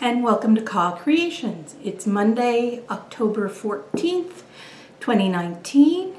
And welcome to CAWcreations. It's Monday, October 14th, 2019.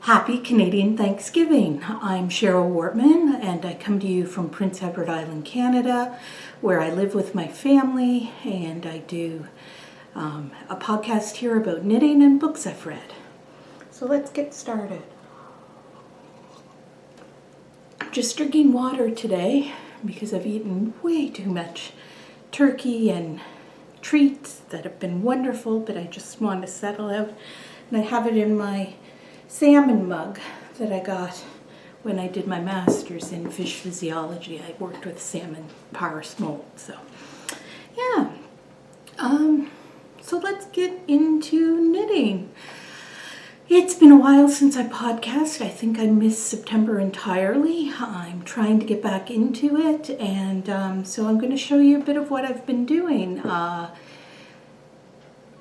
Happy Canadian Thanksgiving. I'm Cheryl Wortman and I come to you from Prince Edward Island, Canada, where I live with my family and I do a podcast here about knitting and books I've read. So let's get started. I'm just drinking water today because I've eaten way too much turkey and treats that have been wonderful, but I just want to settle out. And I have it in my salmon mug that I got when I did my master's in fish physiology. I worked with salmon power smolt. So yeah, so let's get into knitting. It's been a while since I podcast. I think I missed September entirely. I'm trying to get back into it, and so I'm going to show you a bit of what I've been doing.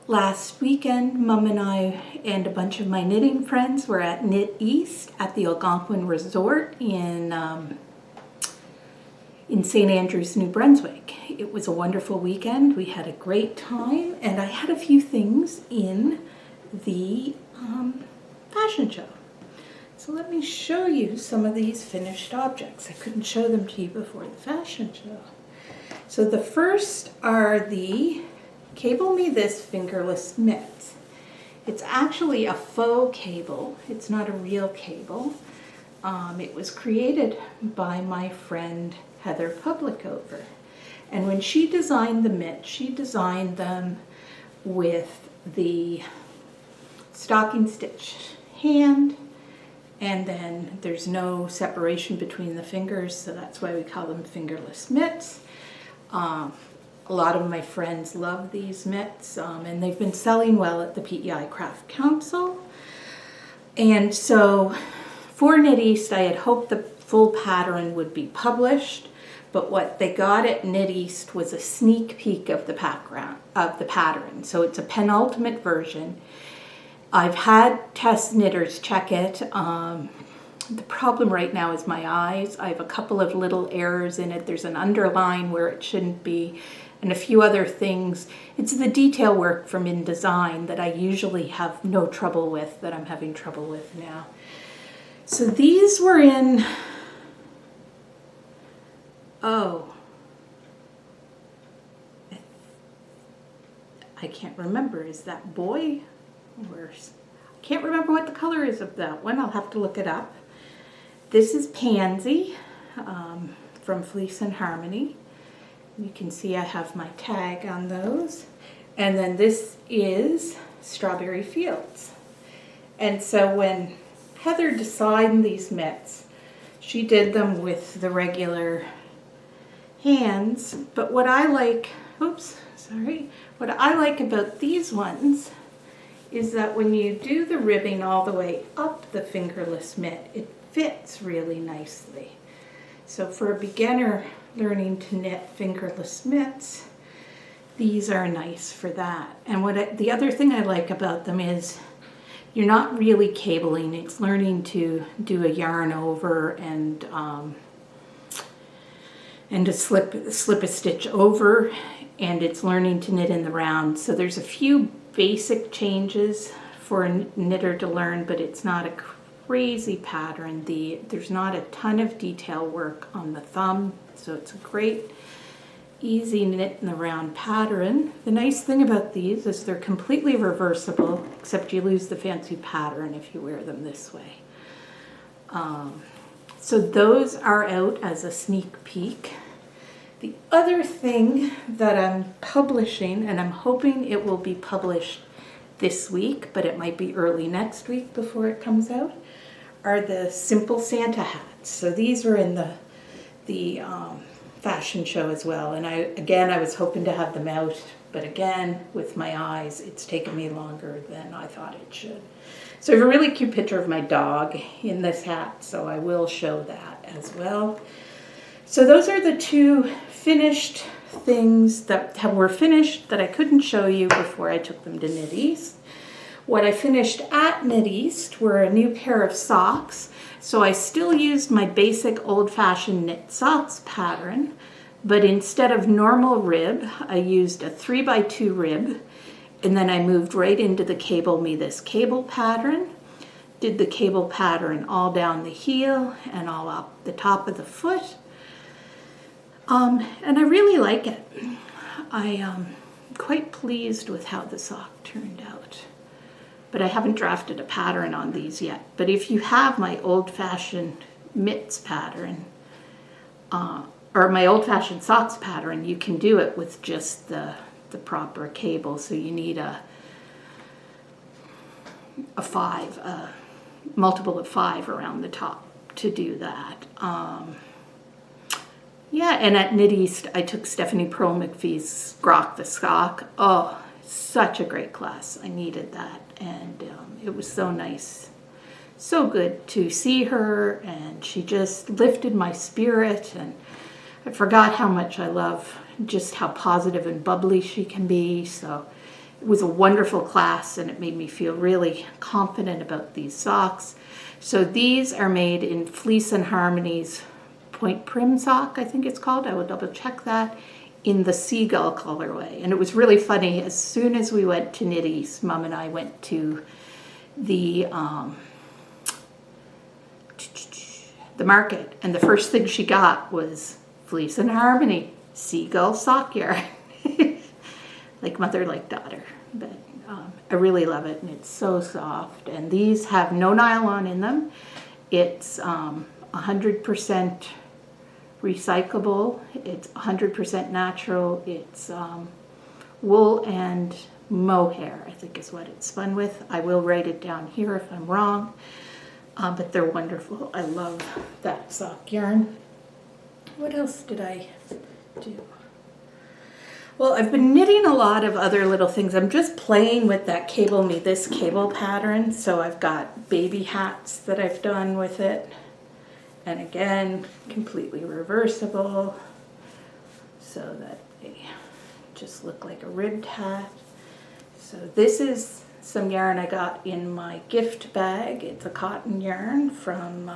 Last weekend, Mum and I and a bunch of my knitting friends were at Knit East at the Algonquin Resort in St. Andrews, New Brunswick. It was a wonderful weekend. We had a great time, and I had a few things in the fashion show. So let me show you some of these finished objects. I couldn't show them to you before the fashion show. So the first are the Cable Me This fingerless mitts. It's actually a faux cable. It's not a real cable. It was created by my friend Heather Publicover. And when she designed the mitts, she designed them with the stocking stitch hand, and then there's no separation between the fingers, so that's why we call them fingerless mitts. A lot of my friends love these mitts, and they've been selling well at the PEI Craft Council. And so for Knit East, I had hoped the full pattern would be published, but what they got at Knit East was a sneak peek of the background of the pattern. So it's a penultimate version. I've had test knitters check it. The problem right now is my eyes. I have a couple of little errors in it. There's an underline where it shouldn't be, and a few other things. It's the detail work from InDesign that I usually have no trouble with, that I'm having trouble with now. So these were in, I can't remember. Is that boy? I can't remember what the color is of that one. I'll have to look it up. This is Pansy from Fleece and Harmony. You can see I have my tag on those. And then this is Strawberry Fields. And so when Heather designed these mitts, she did them with the regular hands. But what I like, what I like about these ones is that when you do the ribbing all the way up the fingerless mitt, it fits really nicely. So for a beginner learning to knit fingerless mitts, these are nice for that. And the other thing I like about them is you're not really cabling. It's learning to do a yarn over and to slip a stitch over, and it's learning to knit in the round. So there's a few basic changes for a knitter to learn, but it's not a crazy pattern. There's not a ton of detail work on the thumb, so it's a great, easy knit in the round pattern. The nice thing about these is they're completely reversible, except you lose the fancy pattern if you wear them this way. So those are out as a sneak peek. The other thing that I'm publishing, and I'm hoping it will be published this week, but it might be early next week before it comes out, are the simple Santa hats. So these were in the fashion show as well. And I was hoping to have them out, but again, with my eyes, it's taken me longer than I thought it should. So I have a really cute picture of my dog in this hat, so I will show that as well. So those are the two finished things that were finished that I couldn't show you before I took them to Knit East. What I finished at Knit East were a new pair of socks. So I still used my basic old-fashioned knit socks pattern, but instead of normal rib, I used a 3x2 rib, and then I moved right into the Cable Me This cable pattern. Did the cable pattern all down the heel and all up the top of the foot. And I really like it. I'm quite pleased with how the sock turned out. But I haven't drafted a pattern on these yet. But if you have my old-fashioned mitts pattern, or my old-fashioned socks pattern, you can do it with just the proper cable. So you need a multiple of 5 around the top to do that. Yeah, and at Knit East, I took Stephanie Pearl McPhee's Grok the Sock. Oh, such a great class. I needed that, and it was so nice. So good to see her, and she just lifted my spirit, and I forgot how much I love just how positive and bubbly she can be. So it was a wonderful class, and it made me feel really confident about these socks. So these are made in Fleece and Harmony's Point Prim sock, I think it's called. I will double check that, in the Seagull colorway. And it was really funny. As soon as we went to Knit East, Mom and I went to the market, and the first thing she got was Fleece and Harmony Seagull sock yarn. Like mother, like daughter. But I really love it, and it's so soft. And these have no nylon in them. It's 100% recyclable. It's 100% natural. It's wool and mohair, I think is what it's spun with. I will write it down here if I'm wrong. But they're wonderful. I love that sock yarn. What else did I do? Well, I've been knitting a lot of other little things. I'm just playing with that Cable Me This cable pattern. So I've got baby hats that I've done with it. And again, completely reversible so that they just look like a ribbed hat. So this is some yarn I got in my gift bag. It's a cotton yarn from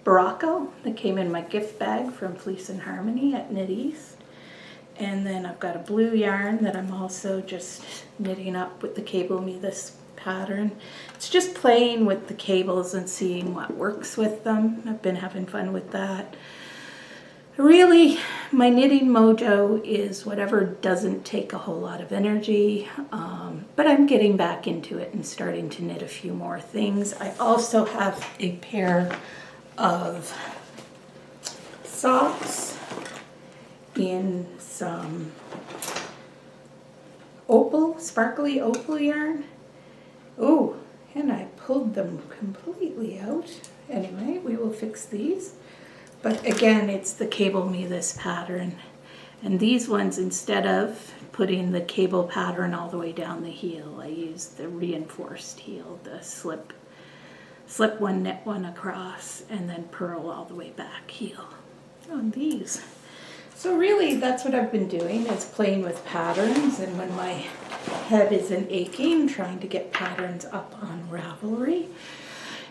Baracco that came in my gift bag from Fleece and Harmony at Knit East. And then I've got a blue yarn that I'm also just knitting up with the Cable Me This pattern. It's just playing with the cables and seeing what works with them. I've been having fun with that. Really, my knitting mojo is whatever doesn't take a whole lot of energy, but I'm getting back into it and starting to knit a few more things. I also have a pair of socks in some opal, sparkly opal yarn. Oh, and I pulled them completely out. Anyway, we will fix these. But again, it's the Cable Me This pattern. And these ones, instead of putting the cable pattern all the way down the heel, I used the reinforced heel, the slip one, knit one across, and then purl all the way back heel on these. So really, that's what I've been doing, is playing with patterns. And when my head isn't aching, trying to get patterns up on Ravelry.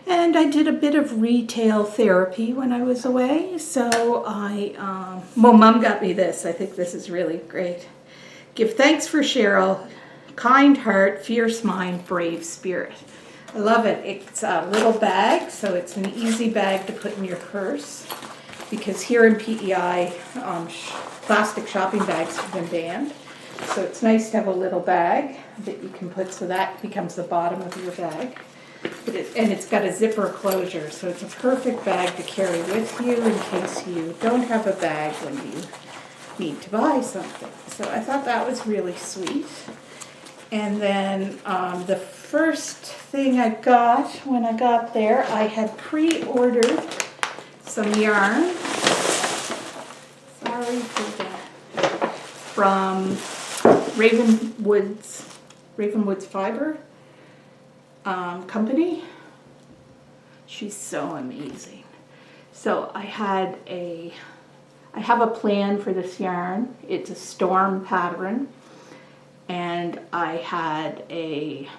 And I did a bit of retail therapy when I was away. So well, Mom got me this. I think this is really great. Give thanks for Cheryl, kind heart, fierce mind, brave spirit. I love it. It's a little bag, so it's an easy bag to put in your purse. Because here in PEI, plastic shopping bags have been banned. So it's nice to have a little bag that you can put, so that becomes the bottom of your bag. And it's got a zipper closure, so it's a perfect bag to carry with you in case you don't have a bag when you need to buy something. So I thought that was really sweet. And then the first thing I got when I got there, I had pre-ordered some yarn. Sorry for that. From Ravenwood's Fiber company. She's so amazing. So I have a plan for this yarn. It's a storm pattern, and I had a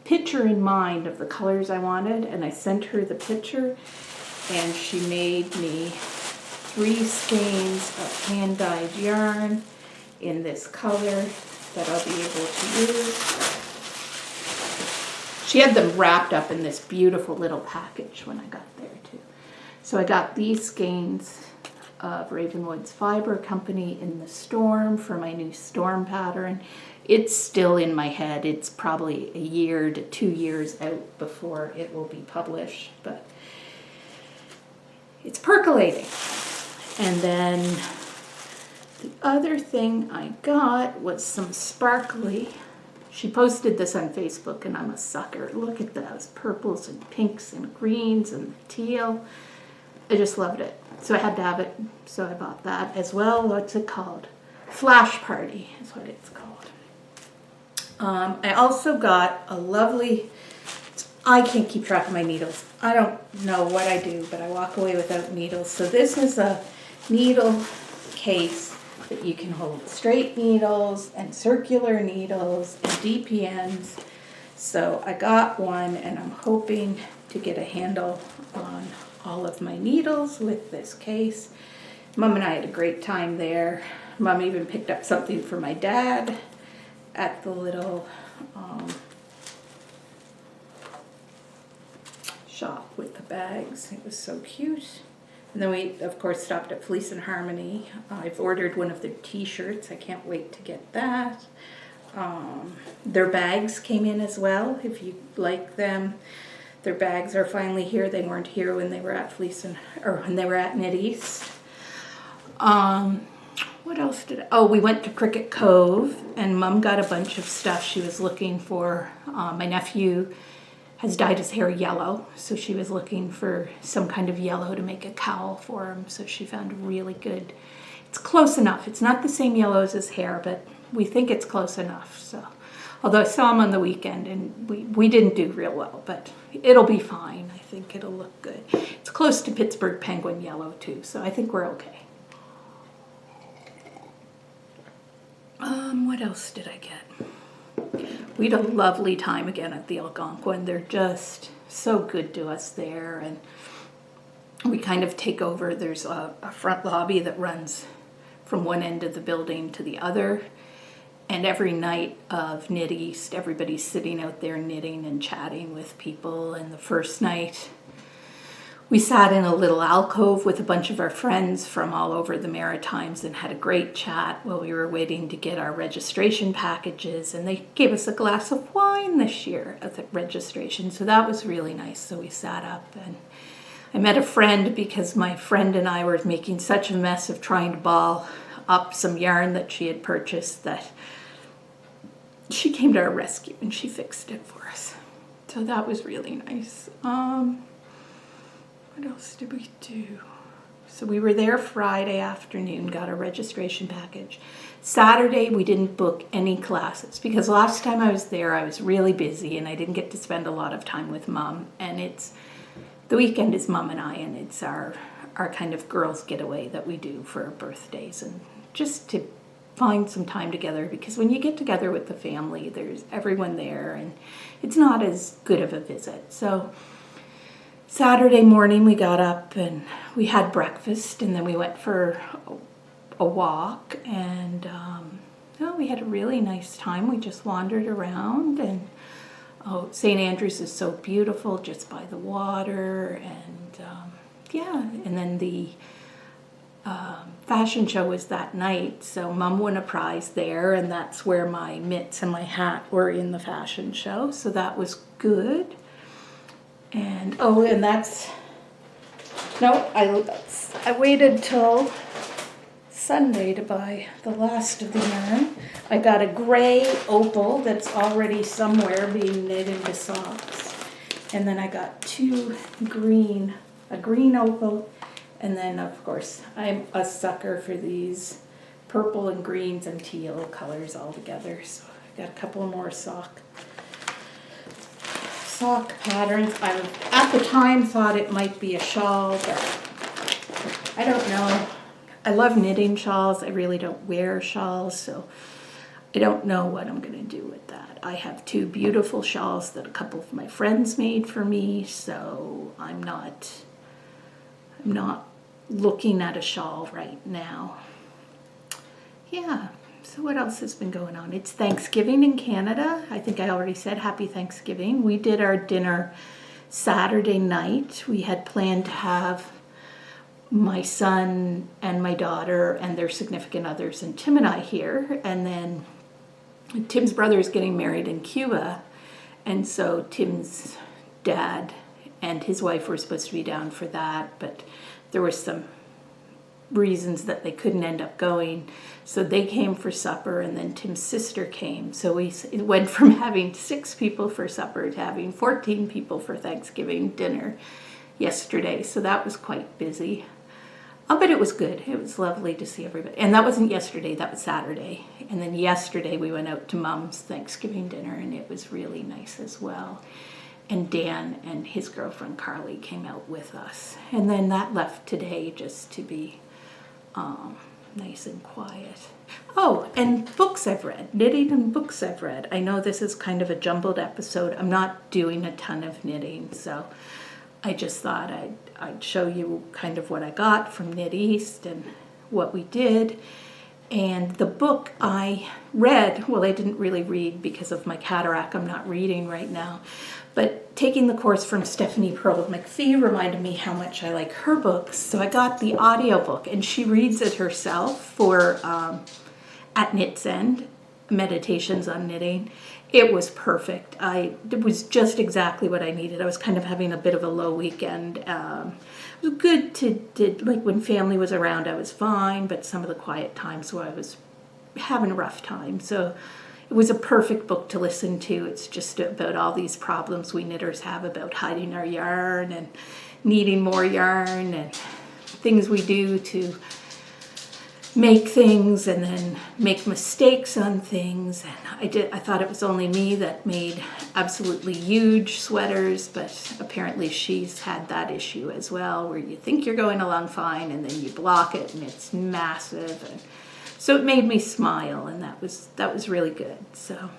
picture in mind of the colors I wanted, and I sent her the picture, and she made me 3 skeins of hand-dyed yarn in this color that I'll be able to use. She had them wrapped up in this beautiful little package when I got there too. So I got these skeins of Ravenwood's Fiber Company in the Storm for my new Storm pattern. It's still in my head. It's probably a year to 2 years out before it will be published, but it's percolating. And then the other thing I got was some sparkly. She posted this on Facebook and I'm a sucker. Look at those purples and pinks and greens and teal. I just loved it. So I had to have it, so I bought that as well. What's it called? Flash Party is what it's called. I also got a lovely, I can't keep track of my needles. I don't know what I do, but I walk away without needles. So this is a needle case that you can hold straight needles and circular needles and DPNs. So I got one and I'm hoping to get a handle on all of my needles with this case. Mom and I had a great time there. Mom even picked up something for my dad at the little shop with the bags. It was so cute. And then we, of course, stopped at Fleece and Harmony. I've ordered one of their t-shirts. I can't wait to get that. Their bags came in as well, if you like them. Their bags are finally here. They weren't here when they were at when they were at Knit East. What else we went to Cricket Cove and Mom got a bunch of stuff she was looking for. My nephew has dyed his hair yellow, so she was looking for some kind of yellow to make a cowl for him, so she found a really good. It's close enough. It's not the same yellow as his hair, but we think it's close enough. So, although I saw him on the weekend and we didn't do real well, but it'll be fine. I think it'll look good. It's close to Pittsburgh Penguin yellow too, so I think we're okay. What else did I get? We had a lovely time again at the Algonquin. They're just so good to us there, and we kind of take over. There's a front lobby that runs from one end of the building to the other, and every night of Knit East, everybody's sitting out there knitting and chatting with people. And the first night, we sat in a little alcove with a bunch of our friends from all over the Maritimes and had a great chat while we were waiting to get our registration packages. And they gave us a glass of wine this year at the registration, so that was really nice. So we sat up, and I met a friend because my friend and I were making such a mess of trying to ball up some yarn that she had purchased that she came to our rescue and she fixed it for us. So that was really nice. What else did we do? So we were there Friday afternoon, got our registration package. Saturday, we didn't book any classes because last time I was there, I was really busy and I didn't get to spend a lot of time with Mom. And the weekend is Mom and I, and it's our kind of girls getaway that we do for our birthdays and just to find some time together, because when you get together with the family, there's everyone there and it's not as good of a visit. So Saturday morning we got up and we had breakfast, and then we went for a walk, and we had a really nice time. We just wandered around, and St. Andrews is so beautiful just by the water, and and then the fashion show was that night, so Mom won a prize there, and that's where my mitts and my hat were in the fashion show, so that was good. And I waited till Sunday to buy the last of the yarn. I got a gray opal that's already somewhere being knit into socks, and then I got a green opal, and then of course I'm a sucker for these purple and greens and teal colors all together, so I got a couple more sock patterns. I at the time thought it might be a shawl, but I don't know. I love knitting shawls. I really don't wear shawls, so I don't know what I'm going to do with that. I have 2 beautiful shawls that a couple of my friends made for me, so I'm not looking at a shawl right now. Yeah, so what else has been going on? It's Thanksgiving in Canada. I think I already said Happy Thanksgiving. We did our dinner Saturday night. We had planned to have my son and my daughter and their significant others and Tim and I here. And then Tim's brother is getting married in Cuba. And so Tim's dad and his wife were supposed to be down for that, but there were some reasons that they couldn't end up going. So they came for supper, and then Tim's sister came. So it went from having 6 people for supper to having 14 people for Thanksgiving dinner yesterday. So that was quite busy. But it was good. It was lovely to see everybody. And that wasn't yesterday, that was Saturday. And then yesterday we went out to Mom's Thanksgiving dinner, and it was really nice as well. And Dan and his girlfriend Carly came out with us. And then that left today just to be nice and quiet. Oh, and books I've read. Knitting and books I've read. I know this is kind of a jumbled episode. I'm not doing a ton of knitting, so I just thought I'd show you kind of what I got from Knit East and what we did. And the book I read, well, I didn't really read because of my cataract. I'm not reading right now. But taking the course from Stephanie Pearl McPhee reminded me how much I like her books. So I got the audiobook, and she reads it herself for At Knit's End, Meditations on Knitting. It was perfect. It was just exactly what I needed. I was kind of having a bit of a low weekend. It was good to like when family was around, I was fine, but some of the quiet times where I was having a rough time. So it was a perfect book to listen to. It's just about all these problems we knitters have about hiding our yarn and needing more yarn and things we do to make things and then make mistakes on things. And I thought it was only me that made absolutely huge sweaters, but apparently she's had that issue as well, where you think you're going along fine and then you block it and it's massive. And so it made me smile, and that was really good. So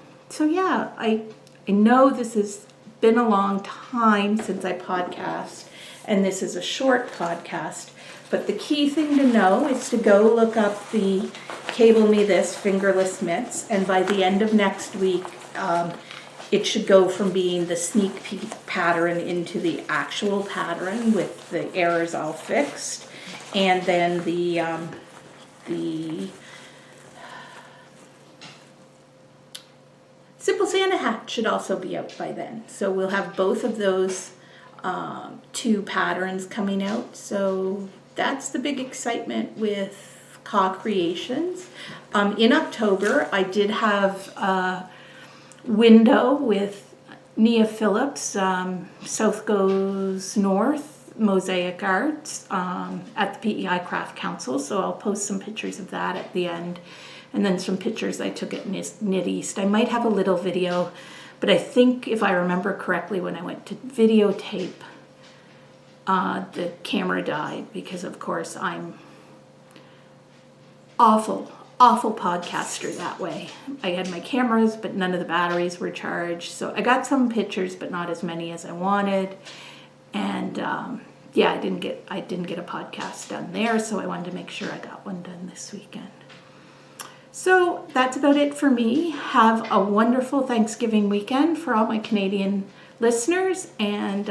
yeah, I know this has been a long time since I podcast, and this is a short podcast. But the key thing to know is to go look up the Cable Me This fingerless mitts, and by the end of next week, it should go from being the sneak peek pattern into the actual pattern with the errors all fixed, and then the Simple Santa hat should also be out by then. So we'll have both of those 2 patterns coming out. So that's the big excitement with CAWcreations. In October, I did have a window with Nia Phillips, South Goes North, Mosaic Arts, at the PEI Craft Council. So I'll post some pictures of that at the end. And then some pictures I took at Knit East. I might have a little video, but I think if I remember correctly, when I went to videotape, the camera died because, of course, I'm awful podcaster that way. I had my cameras, but none of the batteries were charged. So I got some pictures, but not as many as I wanted. And yeah, I didn't get a podcast done there, so I wanted to make sure I got one done this weekend. So that's about it for me. Have a wonderful Thanksgiving weekend for all my Canadian listeners, and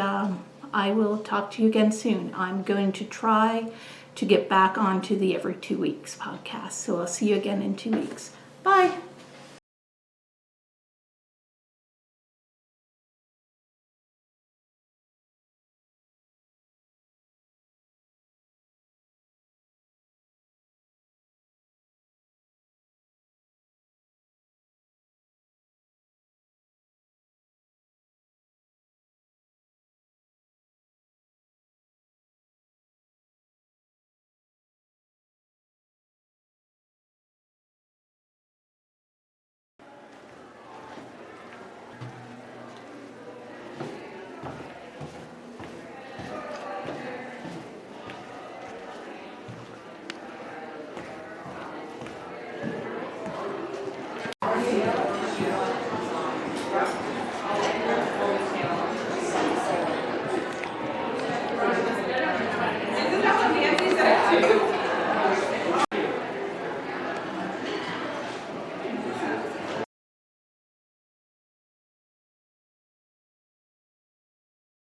I will talk to you again soon. I'm going to try to get back onto the Every 2 Weeks podcast, so I'll see you again in 2 weeks. Bye.